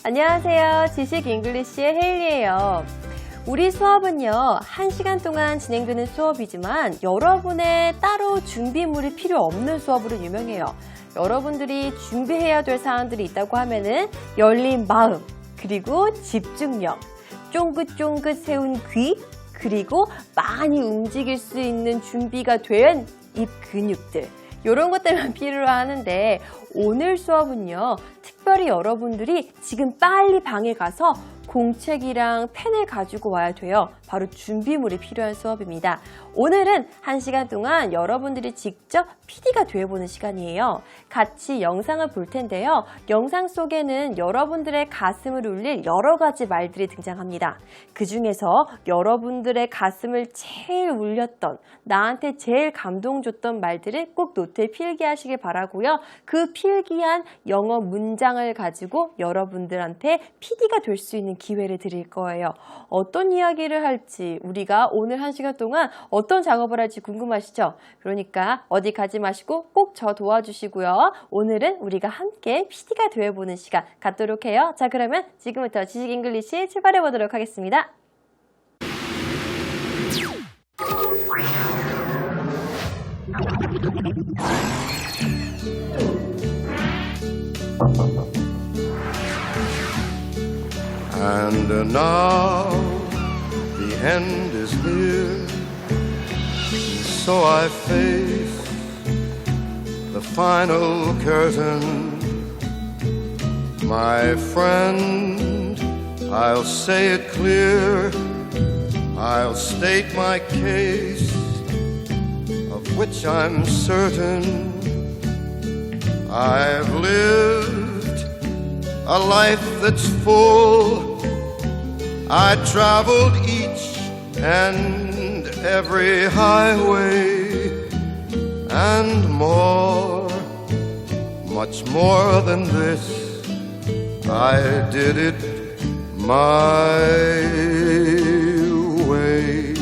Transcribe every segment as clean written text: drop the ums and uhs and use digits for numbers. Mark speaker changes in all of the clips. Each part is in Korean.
Speaker 1: 안녕하세요. 지식 잉글리시의 헤일리예요. 우리 수업은요, 1시간 동안 진행되는 수업이지만 여러분의 따로 준비물이 필요 없는 수업으로 유명해요. 여러분들이 준비해야 될 사항들이 있다고 하면은 열린 마음, 그리고 집중력, 쫑긋쫑긋 세운 귀, 그리고 많이 움직일 수 있는 준비가 된 입 근육들. 이런 것들만 필요로 하는데 오늘 수업은요, 특별히 여러분들이 지금 빨리 방에 가서 공책이랑 펜을 가지고 와야 돼요. 바로 준비물이 필요한 수업입니다. 오늘은 1시간 동안 여러분들이 직접 PD가 되어보는 시간이에요. 같이 영상을 볼 텐데요. 영상 속에는 여러분들의 가슴을 울릴 여러 가지 말들이 등장합니다. 그 중에서 여러분들의 가슴을 제일 울렸던, 나한테 제일 감동 줬던 말들을 꼭 노트에 필기하시길 바라고요. 그 필기한 영어 문장을 가지고 여러분들한테 PD가 될 수 있는 기회를 드릴 거예요. 어떤 이야기를 할지, 우리가 오늘 1시간 동안 어떤 작업을 할지 궁금하시죠? 그러니까 어디 가지 마시고 꼭 저 도와주시고요. 오늘은 우리가 함께 PD가 되어보는 시간 갖도록 해요. 자, 그러면 지금부터 지식 잉글리시 출발해 보도록 하겠습니다.
Speaker 2: And now the end is here, so I face the final curtain. My friend, I'll say it clear, I'll state my case, of which I'm certain. I've lived a life that's full. I traveled each and every highway and more, much more than this. I did it my way.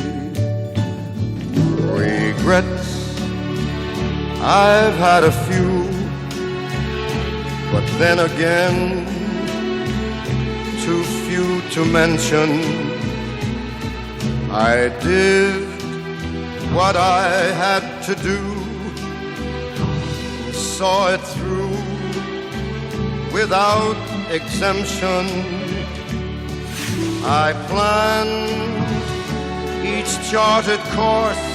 Speaker 2: Regrets, I've had a few, but then again, too few to mention. I did what I had to do, saw it through without exemption. I planned each charted course,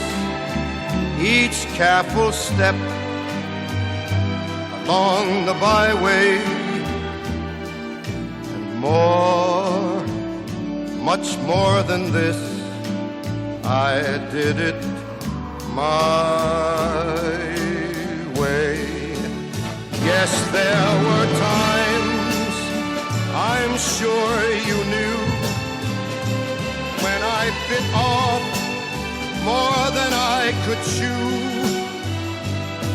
Speaker 2: each careful step along the byway, and more, much more than this, I did it my way. Yes, there were times, I'm sure you knew, when I bit off more than I could chew.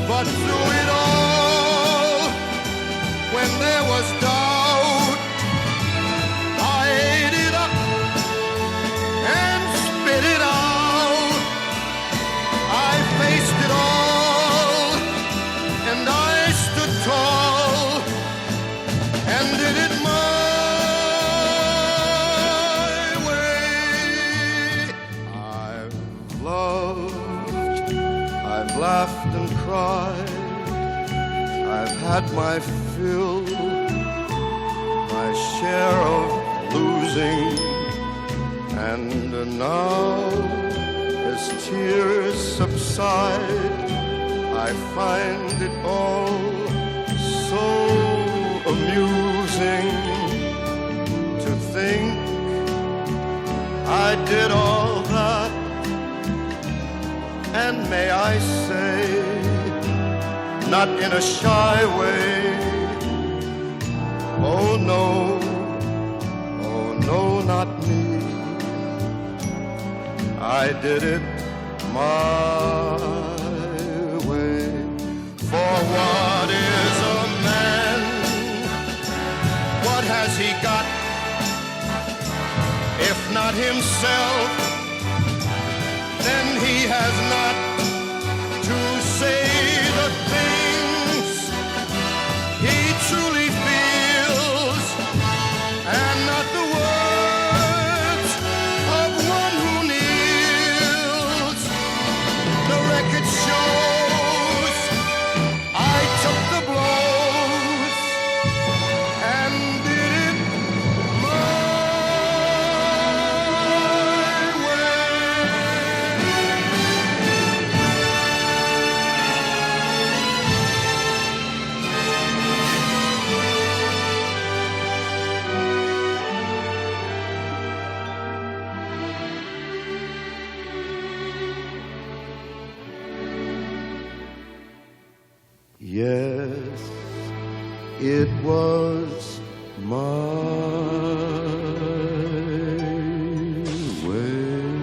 Speaker 2: But through it all, when there was doubt, I ate it up and spit it out. I faced it all, and I stood tall, and did it my way. I've loved, I've laughed and cried, I've had my fill, my share of losing, and now as tears subside, I find it all so amusing to think I did all that, and may I say, not in a shy way. Oh no, not me. I did it my way. For what is a man? What has he got? If not himself, then he has not to say the things he truly feels. Yes, it was my way.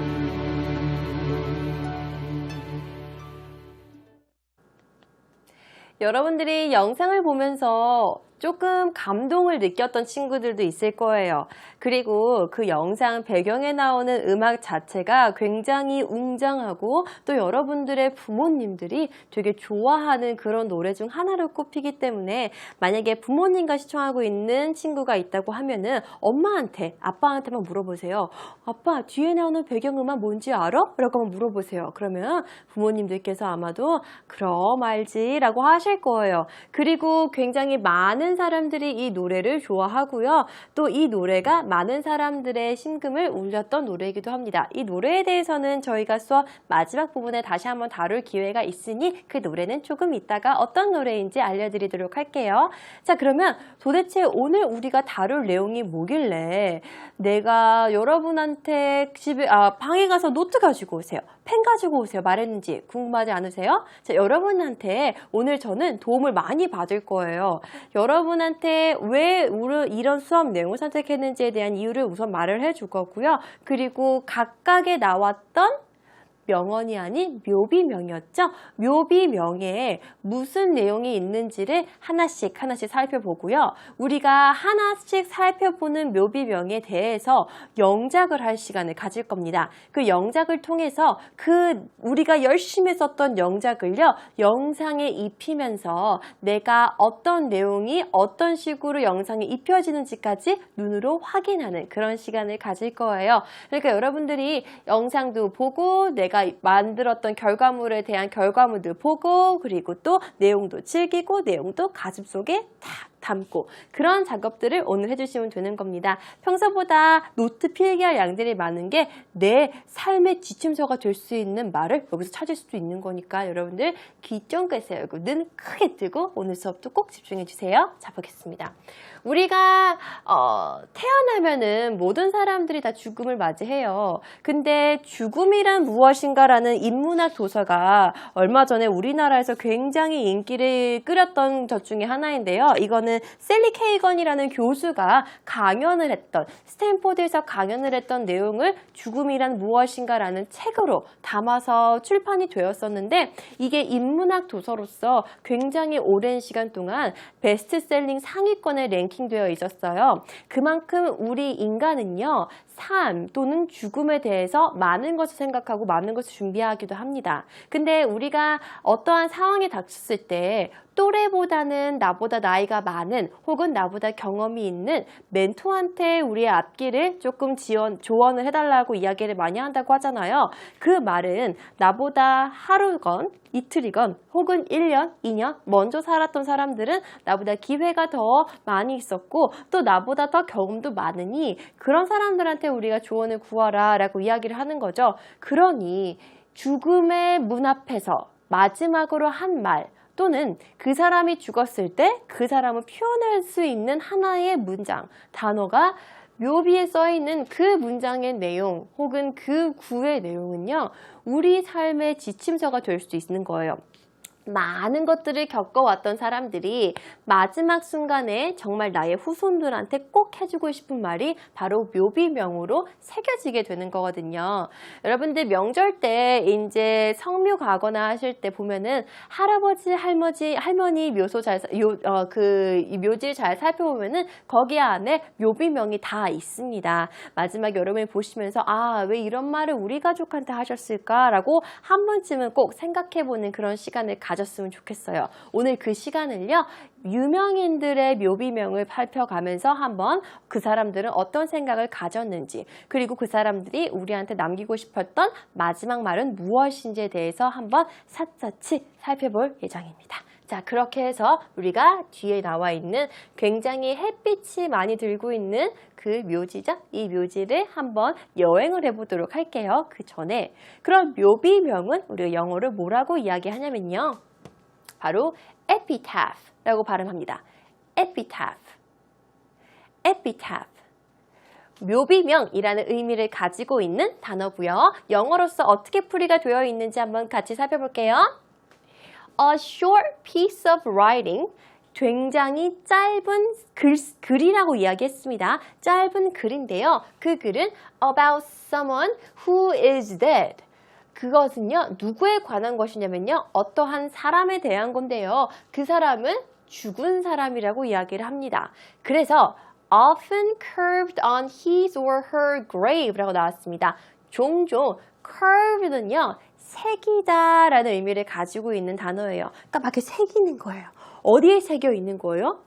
Speaker 1: 여러분들이 영상을 보면서 조금 감동을 느꼈던 친구들도 있을 거예요. 그리고 그 영상 배경에 나오는 음악 자체가 굉장히 웅장하고 또 여러분들의 부모님들이 되게 좋아하는 그런 노래 중 하나로 꼽히기 때문에 만약에 부모님과 시청하고 있는 친구가 있다고 하면은 엄마한테, 아빠한테만 물어보세요. 아빠, 뒤에 나오는 배경음악 뭔지 알아? 라고 한번 물어보세요. 그러면 부모님들께서 아마도 그럼 알지 라고 하실 거예요. 그리고 굉장히 많은 사람들이 이 노래를 좋아하고요. 또 이 노래가 많은 사람들의 심금을 울렸던 노래이기도 합니다. 이 노래에 대해서는 저희가 수업 마지막 부분에 다시 한번 다룰 기회가 있으니 그 노래는 조금 이따가 어떤 노래인지 알려드리도록 할게요. 자, 그러면 도대체 오늘 우리가 다룰 내용이 뭐길래 내가 여러분한테 방에 가서 노트 가지고 오세요, 펜 가지고 오세요 말했는지 궁금하지 않으세요? 자, 여러분한테 오늘 저는 도움을 많이 받을 거예요. 여러분한테 왜 이런 수업 내용을 선택했는지에 대한 이유를 우선 말을 해줄 거고요. 그리고 각각에 나왔던 명언이 아닌 묘비명이었죠. 묘비명에 무슨 내용이 있는지를 하나씩 살펴보고요. 우리가 하나씩 살펴보는 묘비명에 대해서 영작을 할 시간을 가질 겁니다. 그 영작을 통해서 우리가 열심히 썼던 영작을요, 영상에 입히면서 내가 어떤 내용이 어떤 식으로 영상에 입혀지는지까지 눈으로 확인하는 그런 시간을 가질 거예요. 그러니까 여러분들이 영상도 보고 내가 만들었던 결과물에 대한 결과물도 보고 그리고 또 내용도 즐기고 내용도 가슴속에 탁 담고 그런 작업들을 오늘 해주시면 되는 겁니다. 평소보다 노트 필기할 양들이 많은 게 내 삶의 지침서가 될 수 있는 말을 여기서 찾을 수도 있는 거니까 여러분들 귀 쫑긋 세우고 눈 크게 뜨고 오늘 수업도 꼭 집중해 주세요. 자, 보겠습니다. 우리가 태어나면은 모든 사람들이 다 죽음을 맞이해요. 근데 죽음이란 무엇인가라는 인문학 도서가 얼마 전에 우리나라에서 굉장히 인기를 끌었던 것 중에 하나인데요. 이거는 셀리 케이건이라는 교수가 강연을 했던, 스탠포드에서 강연을 했던 내용을 죽음이란 무엇인가라는 책으로 담아서 출판이 되었었는데 이게 인문학 도서로서 굉장히 오랜 시간 동안 베스트셀링 상위권에 랭킹되어 있었어요. 그만큼 우리 인간은요, 삶 또는 죽음에 대해서 많은 것을 생각하고 많은 것을 준비하기도 합니다. 근데 우리가 어떠한 상황에 닥쳤을 때 또래보다는 나보다 나이가 많은 혹은 나보다 경험이 있는 멘토한테 우리의 앞길을 조금 조언을 해달라고 이야기를 많이 한다고 하잖아요. 그 말은 나보다 하루건 이틀이건 혹은 1년, 2년 먼저 살았던 사람들은 나보다 기회가 더 많이 있었고 또 나보다 더 경험도 많으니 그런 사람들한테 우리가 조언을 구하라 라고 이야기를 하는 거죠. 그러니 죽음의 문 앞에서 마지막으로 한 말 또는 그 사람이 죽었을 때 그 사람을 표현할 수 있는 하나의 문장, 단어가 묘비에 써있는 그 문장의 내용 혹은 그 구의 내용은요, 우리 삶의 지침서가 될 수 있는 거예요. 많은 것들을 겪어왔던 사람들이 마지막 순간에 정말 나의 후손들한테 꼭 해주고 싶은 말이 바로 묘비명으로 새겨지게 되는 거거든요. 여러분들 명절 때 이제 성묘 가거나 하실 때 보면은 할아버지, 할머니 묘지를 잘 살펴보면은 거기 안에 묘비명이 다 있습니다. 마지막 여러분이 보시면서 왜 이런 말을 우리 가족한테 하셨을까라고 한 번쯤은 꼭 생각해보는 그런 시간을 가졌으면 좋겠어요. 오늘 그 시간을요, 유명인들의 묘비명을 살펴가면서 한번 그 사람들은 어떤 생각을 가졌는지 그리고 그 사람들이 우리한테 남기고 싶었던 마지막 말은 무엇인지에 대해서 한번 샅샅이 살펴볼 예정입니다. 자, 그렇게 해서 우리가 뒤에 나와 있는 굉장히 햇빛이 많이 들고 있는 그 묘지죠? 이 묘지를 한번 여행을 해보도록 할게요. 그 전에 그럼 묘비명은 우리가 영어로 뭐라고 이야기하냐면요, 바로 epitaph라고 발음합니다. epitaph. 묘비명이라는 의미를 가지고 있는 단어고요. 영어로서 어떻게 풀이가 되어 있는지 한번 같이 살펴볼게요. A short piece of writing. 굉장히 짧은 글이라고 이야기했습니다. 짧은 글인데요. 그 글은 about someone who is dead. 그것은요, 누구에 관한 것이냐면요, 어떠한 사람에 대한 건데요. 그 사람은 죽은 사람이라고 이야기를 합니다. 그래서 often curved on his or her grave라고 나왔습니다. 종종 curved는요, 새기다라는 의미를 가지고 있는 단어예요. 그러니까 막 이렇게 새기는 거예요. 어디에 새겨 있는 거예요?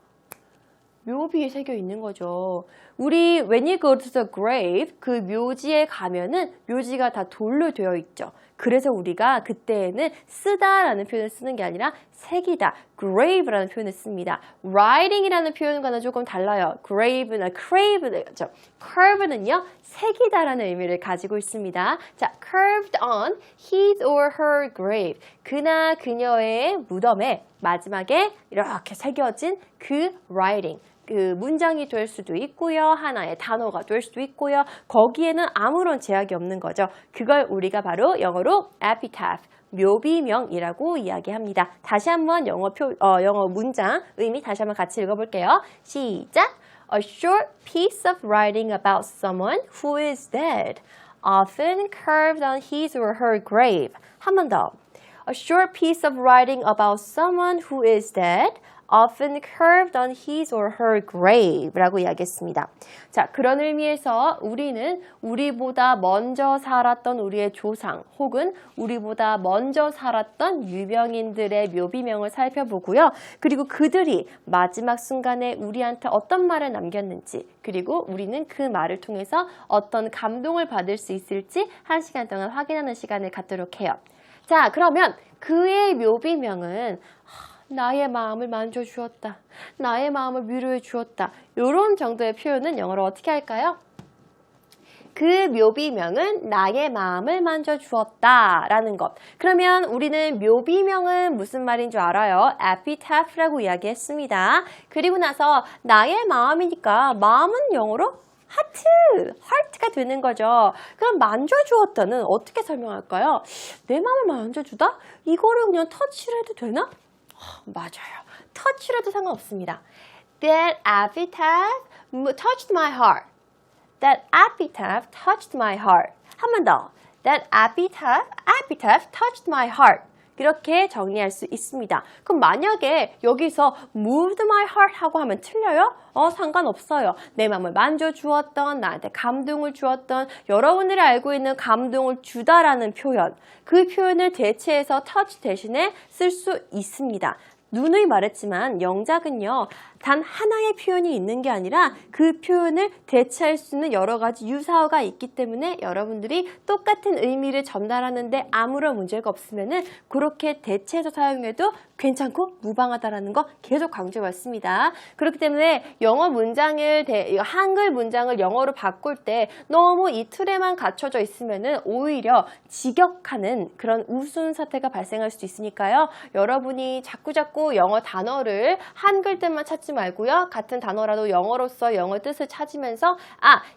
Speaker 1: 묘비에 새겨 있는 거죠. 우리 when you go to the grave, 그 묘지에 가면은 묘지가 다 돌로 되어 있죠. 그래서 우리가 그때에는 쓰다라는 표현을 쓰는 게 아니라 새기다, grave라는 표현을 씁니다. writing이라는 표현과는 조금 달라요. grave나 crave죠. curve는요, 새기다라는 의미를 가지고 있습니다. 자, curved on his or her grave. 그나 그녀의 무덤에 마지막에 이렇게 새겨진 그 writing. 그 문장이 될 수도 있고요. 하나의 단어가 될 수도 있고요. 거기에는 아무런 제약이 없는 거죠. 그걸 우리가 바로 영어로 epitaph, 묘비명이라고 이야기합니다. 다시 한번 영어 문장 의미 다시 한번 같이 읽어볼게요. 시작! A short piece of writing about someone who is dead, often carved on his or her grave. 한 번 더. A short piece of writing about someone who is dead, often carved on his or her grave라고 이야기했습니다. 자, 그런 의미에서 우리는 우리보다 먼저 살았던 우리의 조상 혹은 우리보다 먼저 살았던 유명인들의 묘비명을 살펴보고요. 그리고 그들이 마지막 순간에 우리한테 어떤 말을 남겼는지, 그리고 우리는 그 말을 통해서 어떤 감동을 받을 수 있을지 1시간 동안 확인하는 시간을 갖도록 해요. 자, 그러면 그의 묘비명은 나의 마음을 만져주었다. 나의 마음을 위로해 주었다. 이런 정도의 표현은 영어로 어떻게 할까요? 그 묘비명은 나의 마음을 만져주었다 라는 것. 그러면 우리는 묘비명은 무슨 말인 줄 알아요? epitaph라고 이야기했습니다. 그리고 나서 나의 마음이니까 마음은 영어로 heart가 되는 거죠. 그럼 만져주었다는 어떻게 설명할까요? 내 마음을 만져주다? 이거를 그냥 터치를 해도 되나? 맞아요. 터치를 해도 상관없습니다. That epitaph touched my heart. That epitaph touched my heart. 한 번 더. That epitaph touched my heart. 이렇게 정리할 수 있습니다. 그럼 만약에 여기서 moved my heart 하고 하면 틀려요? 상관없어요. 내 마음을 만져주었던, 나한테 감동을 주었던, 여러분들이 알고 있는 감동을 주다라는 표현, 그 표현을 대체해서 touch 대신에 쓸 수 있습니다. 누누이 말했지만 영작은요, 단 하나의 표현이 있는 게 아니라 그 표현을 대체할 수 있는 여러 가지 유사어가 있기 때문에 여러분들이 똑같은 의미를 전달하는데 아무런 문제가 없으면은 그렇게 대체해서 사용해도 괜찮고 무방하다라는 거 계속 강조해왔습니다. 그렇기 때문에 영어 문장을 한글 문장을 영어로 바꿀 때 너무 이 틀에만 갖춰져 있으면은 오히려 직역하는 그런 우스운 사태가 발생할 수도 있으니까요. 여러분이 자꾸자꾸 영어 단어를 한글 때만 찾지 말고요. 같은 단어라도 영어로서 영어 뜻을 찾으면서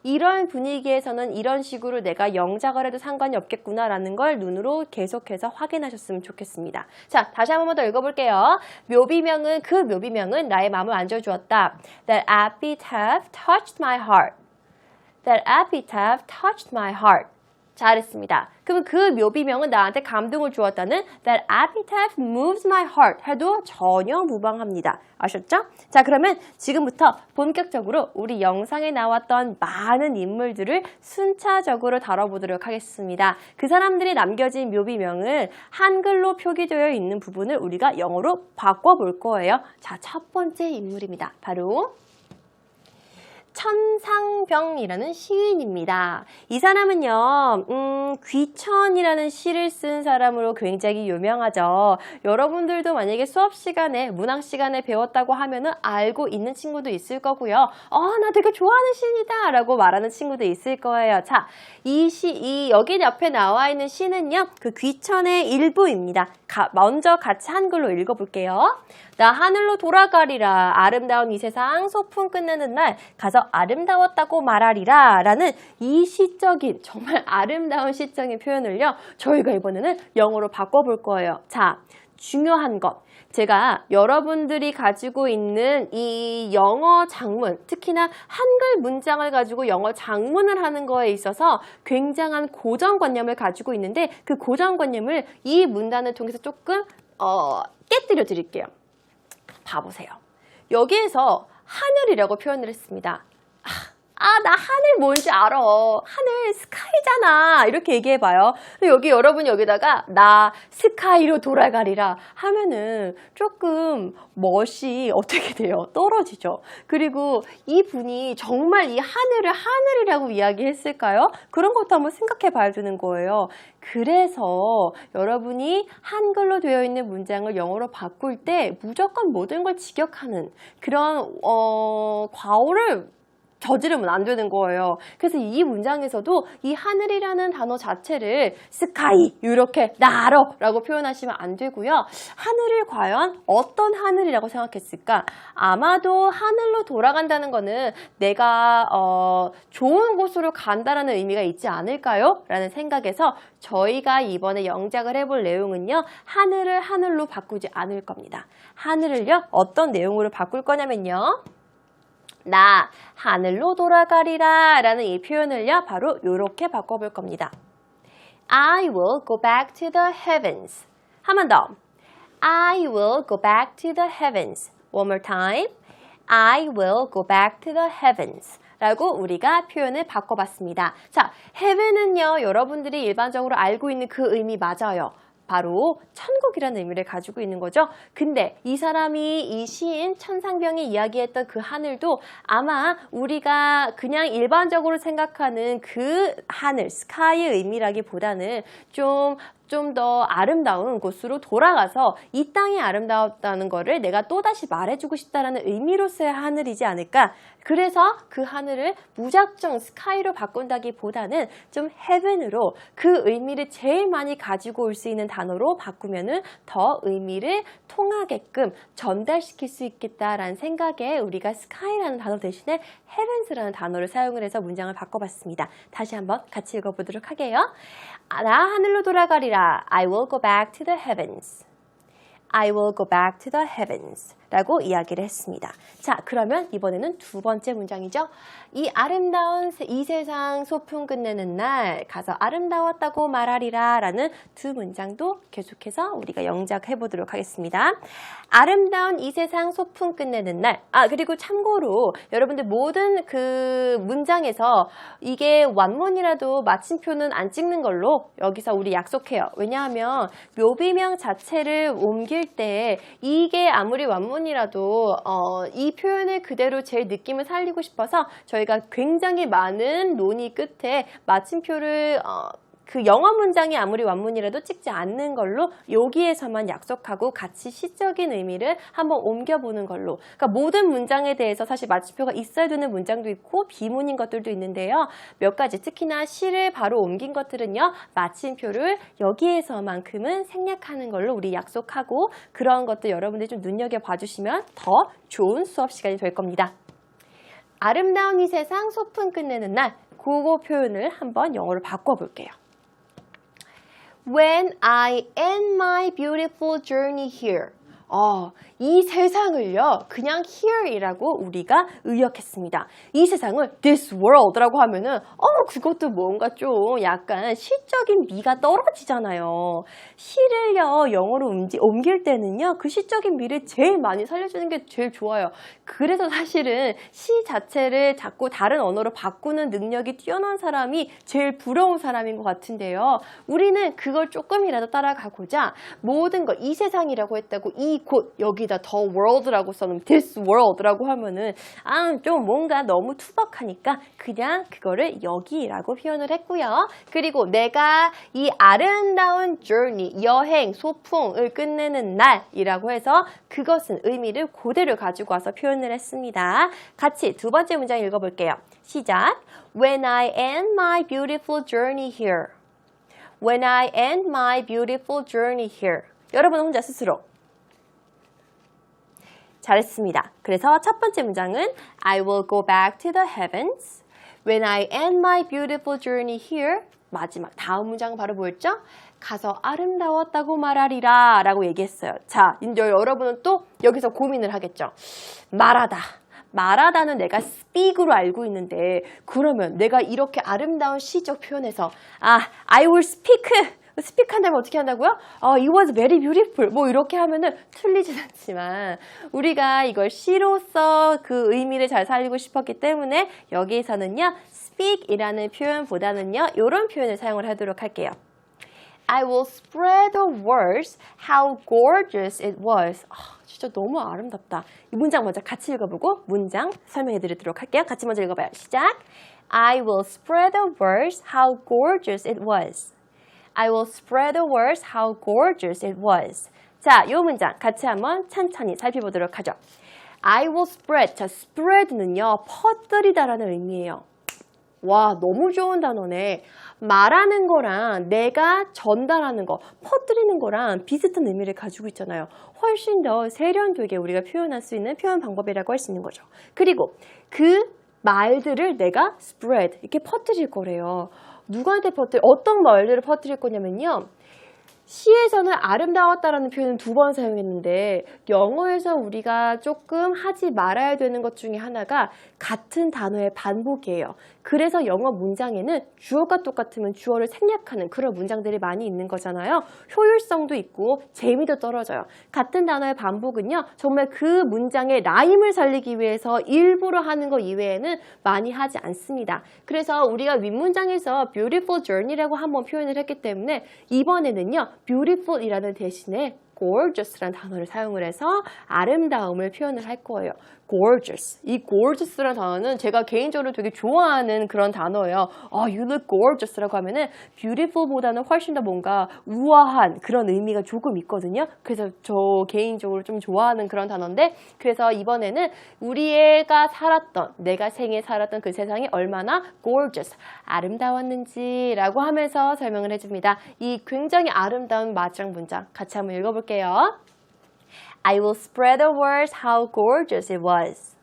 Speaker 1: 이런 분위기에서는 이런 식으로 내가 영작을 해도 상관이 없겠구나라는 걸 눈으로 계속해서 확인하셨으면 좋겠습니다. 자, 다시 한 번 더 읽어볼게요. 그 묘비명은 나의 마음을 만져주었다. That epitaph touched my heart. That epitaph touched my heart. 잘했습니다. 그럼 그 묘비명은 나한테 감동을 주었다는 That epitaph moves my heart 해도 전혀 무방합니다. 아셨죠? 자, 그러면 지금부터 본격적으로 우리 영상에 나왔던 많은 인물들을 순차적으로 다뤄보도록 하겠습니다. 그 사람들이 남겨진 묘비명은 한글로 표기되어 있는 부분을 우리가 영어로 바꿔볼 거예요. 자, 첫 번째 인물입니다. 바로 천상병이라는 시인입니다. 이 사람은요, 귀천이라는 시를 쓴 사람으로 굉장히 유명하죠. 여러분들도 만약에 수업 시간에, 문학 시간에 배웠다고 하면은 알고 있는 친구도 있을 거고요. 나 되게 좋아하는 시인이다 라고 말하는 친구도 있을 거예요. 자, 여기 옆에 나와 있는 시는요, 그 귀천의 일부입니다. 먼저 같이 한글로 읽어볼게요. 나 하늘로 돌아가리라. 아름다운 이 세상 소풍 끝내는 날 가서 아름다웠다고 말하리라 라는 이 시적인 정말 아름다운 시적인 표현을요, 저희가 이번에는 영어로 바꿔볼 거예요. 자, 중요한 것, 제가 여러분들이 가지고 있는 이 영어 장문, 특히나 한글 문장을 가지고 영어 장문을 하는 거에 있어서 굉장한 고정관념을 가지고 있는데 그 고정관념을 이 문단을 통해서 조금 깨뜨려 드릴게요. 봐보세요. 여기에서 하늘이라고 표현을 했습니다. 나 하늘 뭔지 알아. 하늘 스카이잖아. 이렇게 얘기해봐요. 근데 여기 여러분이 여기다가 나 스카이로 돌아가리라 하면은 조금 멋이 어떻게 돼요? 떨어지죠. 그리고 이 분이 정말 이 하늘을 하늘이라고 이야기했을까요? 그런 것도 한번 생각해 봐야 되는 거예요. 그래서 여러분이 한글로 되어 있는 문장을 영어로 바꿀 때 무조건 모든 걸 직역하는 그런 과오를 저지르면 안 되는 거예요. 그래서 이 문장에서도 이 하늘이라는 단어 자체를 스카이 이렇게 나러 라고 표현하시면 안 되고요. 하늘을 과연 어떤 하늘이라고 생각했을까? 아마도 하늘로 돌아간다는 거는 내가 좋은 곳으로 간다라는 의미가 있지 않을까요? 라는 생각에서 저희가 이번에 영작을 해볼 내용은요. 하늘을 하늘로 바꾸지 않을 겁니다. 하늘을요. 어떤 내용으로 바꿀 거냐면요. 나 하늘로 돌아가리라 라는 이 표현을요. 바로 이렇게 바꿔볼 겁니다. I will go back to the heavens. 한 번 더. I will go back to the heavens. One more time. I will go back to the heavens. 라고 우리가 표현을 바꿔봤습니다. 자, heaven은요. 여러분들이 일반적으로 알고 있는 그 의미 맞아요. 바로 천국이라는 의미를 가지고 있는 거죠. 근데 이 사람이 이 시인 천상병이 이야기했던 그 하늘도 아마 우리가 그냥 일반적으로 생각하는 그 하늘, 스카이의 의미라기보다는 좀 더 아름다운 곳으로 돌아가서 이 땅이 아름다웠다는 거를 내가 또다시 말해주고 싶다는 의미로서의 하늘이지 않을까. 그래서 그 하늘을 무작정 스카이로 바꾼다기보다는 좀 heaven으로 그 의미를 제일 많이 가지고 올 수 있는 단어로 바꾸면은 더 의미를 통하게끔 전달시킬 수 있겠다라는 생각에 우리가 sky라는 단어 대신에 heavens라는 단어를 사용을 해서 문장을 바꿔봤습니다. 다시 한번 같이 읽어보도록 하게요. 나 하늘로 돌아가리라. I will go back to the heavens. I will go back to the heavens. 라고 이야기를 했습니다. 자, 그러면 이번에는 두 번째 문장이죠. 이 아름다운 이 세상 소풍 끝내는 날 가서 아름다웠다고 말하리라 라는 두 문장도 계속해서 우리가 영작해 보도록 하겠습니다. 아름다운 이 세상 소풍 끝내는 날. 그리고 참고로 여러분들 모든 그 문장에서 이게 완문이라도 마침표는 안 찍는 걸로 여기서 우리 약속해요. 왜냐하면 묘비명 자체를 옮길 때 이게 아무리 완문이라도 이 표현을 그대로 제 느낌을 살리고 싶어서 저희가 굉장히 많은 논의 끝에 마침표를 그 영어 문장이 아무리 완문이라도 찍지 않는 걸로 여기에서만 약속하고 같이 시적인 의미를 한번 옮겨보는 걸로. 그러니까 모든 문장에 대해서 사실 마침표가 있어야 되는 문장도 있고 비문인 것들도 있는데요. 몇 가지 특히나 시를 바로 옮긴 것들은요. 마침표를 여기에서만큼은 생략하는 걸로 우리 약속하고 그런 것들 여러분들이 좀 눈여겨봐 주시면 더 좋은 수업 시간이 될 겁니다. 아름다운 이 세상 소풍 끝내는 날 그거 표현을 한번 영어로 바꿔볼게요. When I end my beautiful journey here. 이 세상을요, 그냥 here이라고 우리가 의역했습니다. 이 세상을 this world라고 하면은, 그것도 뭔가 좀 약간 시적인 미가 떨어지잖아요. 시를요, 영어로 옮길 때는요, 그 시적인 미를 제일 많이 살려주는 게 제일 좋아요. 그래서 사실은 시 자체를 자꾸 다른 언어로 바꾸는 능력이 뛰어난 사람이 제일 부러운 사람인 것 같은데요. 우리는 그걸 조금이라도 따라가고자 모든 걸 이 세상이라고 했다고 이 곳, 여기다 the world라고 써놓으면 this world라고 하면은 좀 뭔가 너무 투박하니까 그냥 그거를 여기라고 표현을 했고요. 그리고 내가 이 아름다운 journey, 여행, 소풍을 끝내는 날이라고 해서 그것은 의미를 그대로 가지고 와서 표현을 했습니다. 같이 두 번째 문장 읽어볼게요. 시작. When I end my beautiful journey here. When I end my beautiful journey here. 여러분 혼자 스스로. 잘했습니다. 그래서 첫 번째 문장은 I will go back to the heavens. When I end my beautiful journey here. 마지막 다음 문장은 바로 뭐였죠? 가서 아름다웠다고 말하리라 라고 얘기했어요. 자, 이제 여러분은 또 여기서 고민을 하겠죠. 말하다는 내가 speak으로 알고 있는데 그러면 내가 이렇게 아름다운 시적 표현에서 I will speak 한다면 어떻게 한다고요? It was very beautiful. 뭐 이렇게 하면은 틀리진 않지만 우리가 이걸 시로서 그 의미를 잘 살리고 싶었기 때문에 여기에서는요 speak이라는 표현보다는요 이런 표현을 사용을 하도록 할게요. I will spread the words how gorgeous it was. 진짜 너무 아름답다. 이 문장 먼저 같이 읽어보고 문장 설명해 드리도록 할게요. 같이 먼저 읽어봐요. 시작. I will spread the words how gorgeous it was. I will spread the words how gorgeous it was. 자, 이 문장 같이 한번 천천히 살펴보도록 하죠. I will spread. 자, spread는요, 퍼뜨리다라는 의미예요. 와, 너무 좋은 단어네. 말하는 거랑 내가 전달하는 거, 퍼뜨리는 거랑 비슷한 의미를 가지고 있잖아요. 훨씬 더 세련되게 우리가 표현할 수 있는 표현 방법이라고 할 수 있는 거죠. 그리고 그 말들을 내가 spread, 이렇게 퍼뜨릴 거래요. 누구한테 어떤 말들을 퍼뜨릴 거냐면요. 시에서는 아름다웠다라는 표현은 2번 사용했는데 영어에서 우리가 조금 하지 말아야 되는 것 중에 하나가 같은 단어의 반복이에요. 그래서 영어 문장에는 주어가 똑같으면 주어를 생략하는 그런 문장들이 많이 있는 거잖아요. 효율성도 있고 재미도 떨어져요. 같은 단어의 반복은요. 정말 그 문장의 라임을 살리기 위해서 일부러 하는 거 이외에는 많이 하지 않습니다. 그래서 우리가 윗문장에서 beautiful journey라고 한번 표현을 했기 때문에 이번에는요. beautiful이라는 대신에 gorgeous라는 단어를 사용을 해서 아름다움을 표현을 할 거예요. gorgeous. 이 gorgeous라는 단어는 제가 개인적으로 되게 좋아하는 그런 단어예요. You look gorgeous라고 하면은 beautiful보다는 훨씬 더 뭔가 우아한 그런 의미가 조금 있거든요. 그래서 저 개인적으로 좀 좋아하는 그런 단어인데 그래서 이번에는 내가 생에 살았던 그 세상이 얼마나 gorgeous, 아름다웠는지라고 하면서 설명을 해줍니다. 이 굉장히 아름다운 마지막 문장 같이 한번 읽어볼게요. I will spread the words how gorgeous it was.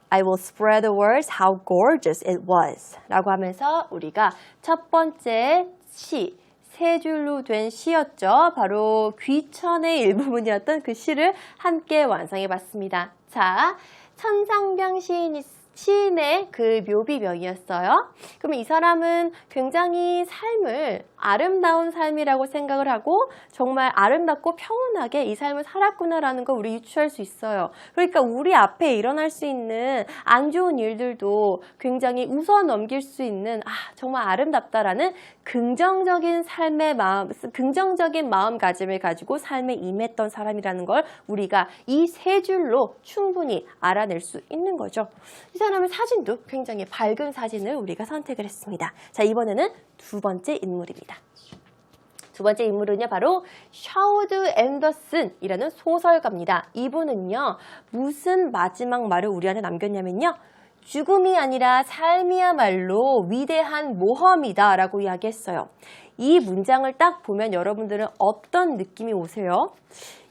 Speaker 1: I will spread the words how gorgeous it was. 라고 하면서 우리가 첫 번째 시, 3줄로 된 시였죠. 바로 귀천의 일부분이었던 그 시를 함께 완성해 봤습니다. 자, 천상병 시인의 그 묘비명이었어요. 그러면 이 사람은 굉장히 삶을 아름다운 삶이라고 생각을 하고 정말 아름답고 평온하게 이 삶을 살았구나라는 걸 우리 유추할 수 있어요. 그러니까 우리 앞에 일어날 수 있는 안 좋은 일들도 굉장히 웃어 넘길 수 있는 정말 아름답다라는 긍정적인 긍정적인 마음가짐을 가지고 삶에 임했던 사람이라는 걸 우리가 이 3줄로 충분히 알아낼 수 있는 거죠. 이 사람의 사진도 굉장히 밝은 사진을 우리가 선택을 했습니다. 자, 이번에는 2번째 인물입니다. 2번째 인물은요, 바로 샤우드 앤더슨이라는 소설가입니다. 이분은요, 무슨 마지막 말을 우리한테 남겼냐면요. 죽음이 아니라 삶이야말로 위대한 모험이다 라고 이야기했어요. 이 문장을 딱 보면 여러분들은 어떤 느낌이 오세요?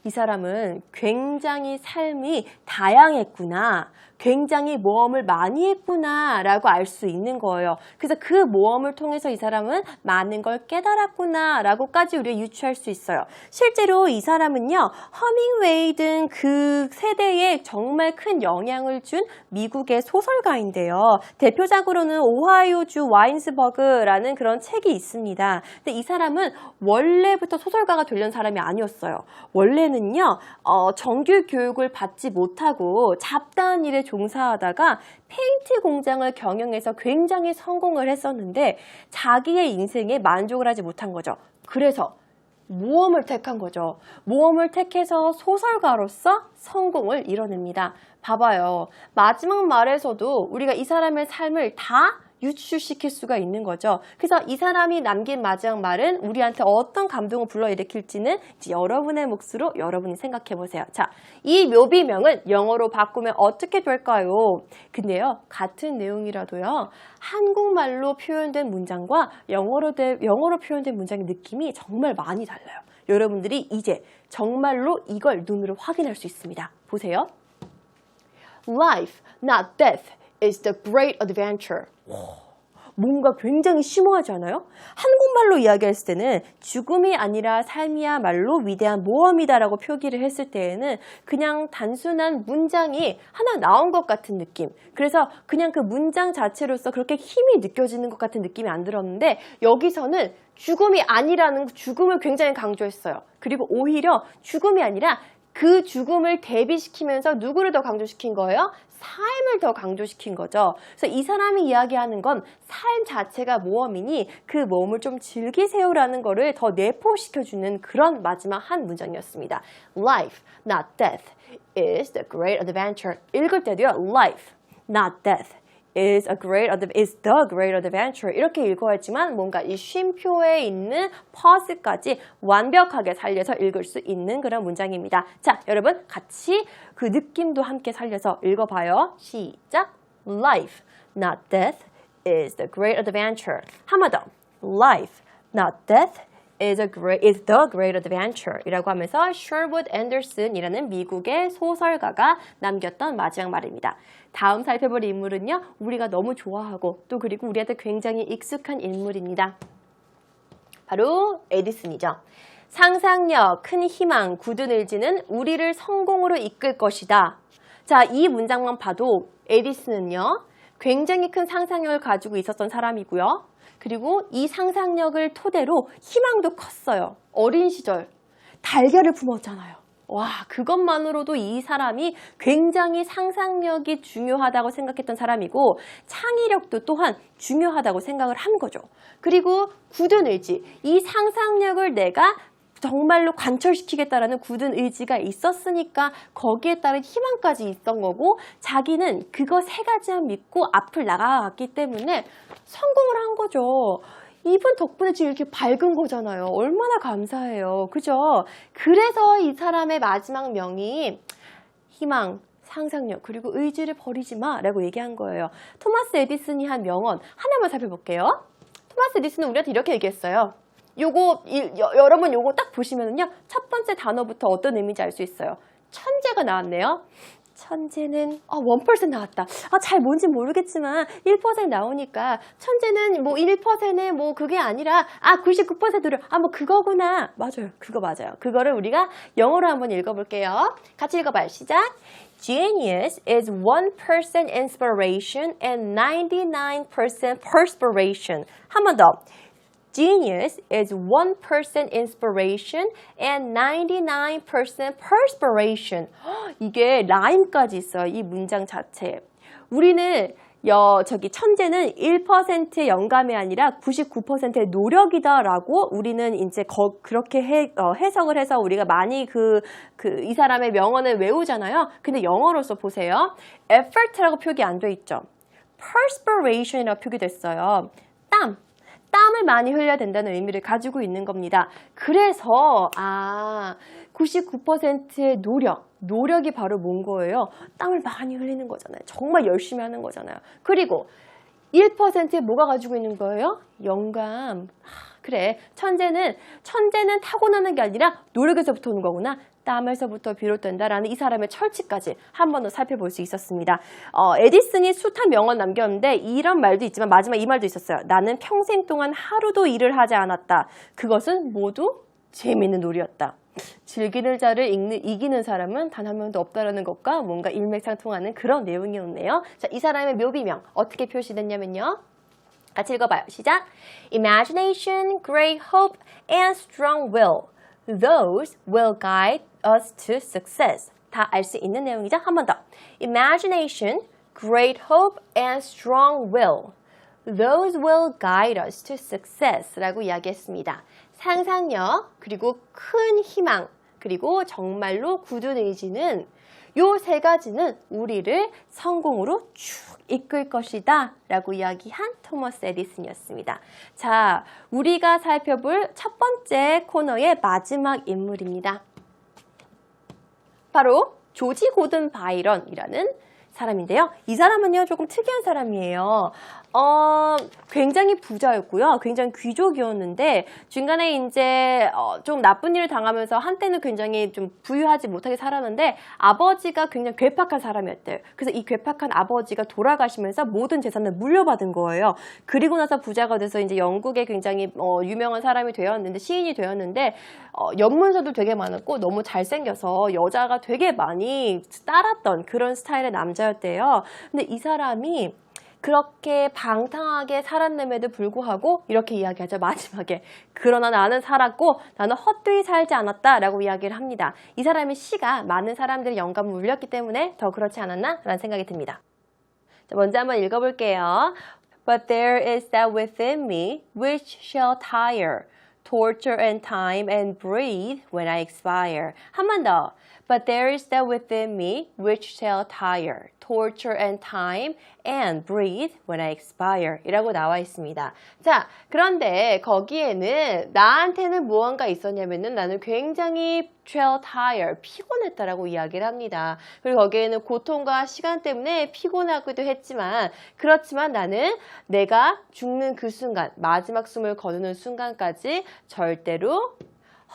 Speaker 1: 이 사람은 굉장히 삶이 다양했구나. 굉장히 모험을 많이 했구나 라고 알 수 있는 거예요. 그래서 그 모험을 통해서 이 사람은 많은 걸 깨달았구나 라고까지 우리가 유추할 수 있어요. 실제로 이 사람은요, 허밍웨이 등 그 세대에 정말 큰 영향을 준 미국의 소설가인데요. 대표작으로는 오하이오주 와인스버그라는 그런 책이 있습니다. 근데 이 사람은 원래부터 소설가가 되려는 사람이 아니었어요. 원래는요, 정규 교육을 받지 못하고 잡다한 일에 종사하다가 페인트 공장을 경영해서 굉장히 성공을 했었는데 자기의 인생에 만족을 하지 못한 거죠. 그래서 모험을 택한 거죠. 모험을 택해서 소설가로서 성공을 이뤄냅니다. 봐봐요. 마지막 말에서도 우리가 이 사람의 삶을 다 유추시킬 수가 있는 거죠. 그래서 이 사람이 남긴 마지막 말은 우리한테 어떤 감동을 불러일으킬지는 이제 여러분의 몫으로 여러분이 생각해 보세요. 자, 이 묘비명은 영어로 바꾸면 어떻게 될까요? 근데요, 같은 내용이라도요, 한국말로 표현된 문장과 영어로 표현된 문장의 느낌이 정말 많이 달라요. 여러분들이 이제 정말로 이걸 눈으로 확인할 수 있습니다. 보세요. Life, not death, is the great adventure. 뭔가 굉장히 심오하지 않아요? 한국말로 이야기했을 때는 죽음이 아니라 삶이야말로 위대한 모험이다라고 표기를 했을 때에는 그냥 단순한 문장이 하나 나온 것 같은 느낌. 그래서 그냥 그 문장 자체로서 그렇게 힘이 느껴지는 것 같은 느낌이 안 들었는데 여기서는 죽음이 아니라는 죽음을 굉장히 강조했어요. 그리고 오히려 죽음이 아니라 그 죽음을 대비시키면서 누구를 더 강조시킨 거예요? 삶을 더 강조시킨 거죠. 그래서 이 사람이 이야기하는 건 삶 자체가 모험이니 그 모험을 좀 즐기세요라는 거를 더 내포시켜주는 그런 마지막 한 문장이었습니다. Life, not death, is the great adventure. 읽을 때도요. Life, not death. is the great adventure 이렇게 읽어야지만 뭔가 이 쉼표에 있는 pause까지 완벽하게 살려서 읽을 수 있는 그런 문장입니다. 자, 여러분 같이 그 느낌도 함께 살려서 읽어봐요. 시작! Life, not death, is the great adventure. 한 번 더. Life, not death, is the great adventure 이라고 하면서 Sherwood Anderson이라는 미국의 소설가가 남겼던 마지막 말입니다. 다음 살펴볼 인물은요. 우리가 너무 좋아하고 또 그리고 우리한테 굉장히 익숙한 인물입니다. 바로 에디슨이죠. 상상력, 큰 희망, 굳은 의지는 우리를 성공으로 이끌 것이다. 자, 이 문장만 봐도 에디슨은요. 굉장히 큰 상상력을 가지고 있었던 사람이고요. 그리고 이 상상력을 토대로 희망도 컸어요. 어린 시절 달걀을 품었잖아요. 와, 그것만으로도 이 사람이 굉장히 상상력이 중요하다고 생각했던 사람이고 창의력도 또한 중요하다고 생각을 한 거죠. 그리고 굳은 의지, 이 상상력을 내가 정말로 관철시키겠다라는 굳은 의지가 있었으니까 거기에 따른 희망까지 있던 거고 자기는 그거 세 가지만 믿고 앞을 나가갔기 때문에 성공을 한 거죠. 이분 덕분에 지금 이렇게 밝은 거잖아요. 얼마나 감사해요. 그죠? 그래서 이 사람의 마지막 명이 희망, 상상력, 그리고 의지를 버리지 마 라고 얘기한 거예요. 토마스 에디슨이 한 명언 하나만 살펴볼게요. 토마스 에디슨은 우리한테 이렇게 얘기했어요. 여러분 요거 딱 보시면은요. 첫 번째 단어부터 어떤 의미인지 알 수 있어요. 천재가 나왔네요. 천재는 1% 나왔다. 잘 뭔지 모르겠지만 1% 나오니까 천재는 뭐 1%는 뭐 그게 아니라 99%를 뭐 그거구나. 맞아요. 그거 맞아요. 그거를 우리가 영어로 한번 읽어볼게요. 같이 읽어봐요. 시작. Genius is 1% inspiration and 99% perspiration. 한 번 더. Genius is 1% inspiration and 99% perspiration. 이게 라임까지 있어요. 이 문장 자체에. 우리는 천재는 1%의 영감이 아니라 99%의 노력이다라고 우리는 이제 그렇게 해석을 해서 우리가 많이 이 사람의 명언을 외우잖아요. 근데 영어로서 보세요. effort라고 표기 안 돼 있죠. perspiration이라고 표기됐어요. 땀을 많이 흘려야 된다는 의미를 가지고 있는 겁니다. 그래서 99%의 노력이 바로 뭔 거예요? 땀을 많이 흘리는 거잖아요. 정말 열심히 하는 거잖아요. 그리고 1%에 뭐가 가지고 있는 거예요? 영감. 그래, 천재는 타고나는 게 아니라 노력에서부터 오는 거구나. 땀에서부터 비롯된다라는 이 사람의 철칙까지 한 번 더 살펴볼 수 있었습니다. 에디슨이 숱한 명언 남겼는데 이런 말도 있지만 마지막 이 말도 있었어요. 나는 평생 동안 하루도 일을 하지 않았다. 그것은 모두 재미있는 놀이였다. 즐기는 자를 이기는 사람은 단 한 명도 없다라는 것과 뭔가 일맥상통하는 그런 내용이었네요. 자, 이 사람의 묘비명 어떻게 표시됐냐면요. 같이 읽어봐요. 시작. Imagination, great hope, and strong will. Those will guide us to success. 다 알 수 있는 내용이죠? 한 번 더. Imagination, great hope, and strong will. Those will guide us to success. 라고 이야기했습니다. 상상력, 그리고 큰 희망, 그리고 정말로 굳은 의지는 요 세 가지는 우리를 성공으로 쭉 이끌 것이다 라고 이야기한 토머스 에디슨이었습니다. 자, 우리가 살펴볼 첫 번째 코너의 마지막 인물입니다. 바로 조지 고든 바이런이라는 사람인데요. 이 사람은요, 조금 특이한 사람이에요. 굉장히 부자였고요. 굉장히 귀족이었는데 중간에 이제 좀 나쁜 일을 당하면서 한때는 굉장히 좀 부유하지 못하게 살았는데 아버지가 굉장히 괴팍한 사람이었대요. 그래서 이 괴팍한 아버지가 돌아가시면서 모든 재산을 물려받은 거예요. 그리고 나서 부자가 돼서 이제 영국에 굉장히 유명한 사람이 되었는데 시인이 되었는데 연문서도 되게 많았고 너무 잘생겨서 여자가 되게 많이 따랐던 그런 스타일의 남자였대요. 근데 이 사람이 그렇게 방탕하게 살았음에도 불구하고 이렇게 이야기하죠. 마지막에. 그러나 나는 살았고 나는 헛되이 살지 않았다 라고 이야기를 합니다. 이 사람의 시가 많은 사람들의 영감을 울렸기 때문에 더 그렇지 않았나? 라는 생각이 듭니다. 자, 먼저 한번 읽어볼게요. But there is that within me which shall tire, torture and time and breathe when I expire. 한 번 더. But there is that within me which shall tire, torture and time and breathe when I expire 이라고 나와 있습니다. 자, 그런데 거기에는 나한테는 무언가 있었냐면은 나는 굉장히 shall tire, 피곤했다라고 이야기를 합니다. 그리고 거기에는 고통과 시간 때문에 피곤하기도 했지만 그렇지만 나는 내가 죽는 그 순간, 마지막 숨을 거두는 순간까지 절대로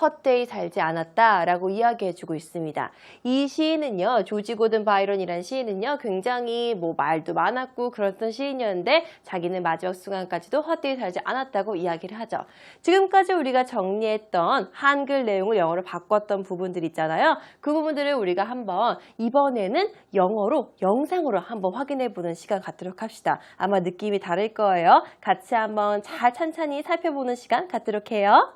Speaker 1: 헛되이 살지 않았다라고 이야기해주고 있습니다. 이 시인은요, 조지 고든 바이런이라는 시인은요, 굉장히 말도 많았고 그랬던 시인이었는데 자기는 마지막 순간까지도 헛되이 살지 않았다고 이야기를 하죠. 지금까지 우리가 정리했던 한글 내용을 영어로 바꿨던 부분들 있잖아요. 그 부분들을 우리가 한번 이번에는 영어로, 영상으로 한번 확인해보는 시간 갖도록 합시다. 아마 느낌이 다를 거예요. 같이 한번 잘 찬찬히 살펴보는 시간 갖도록 해요.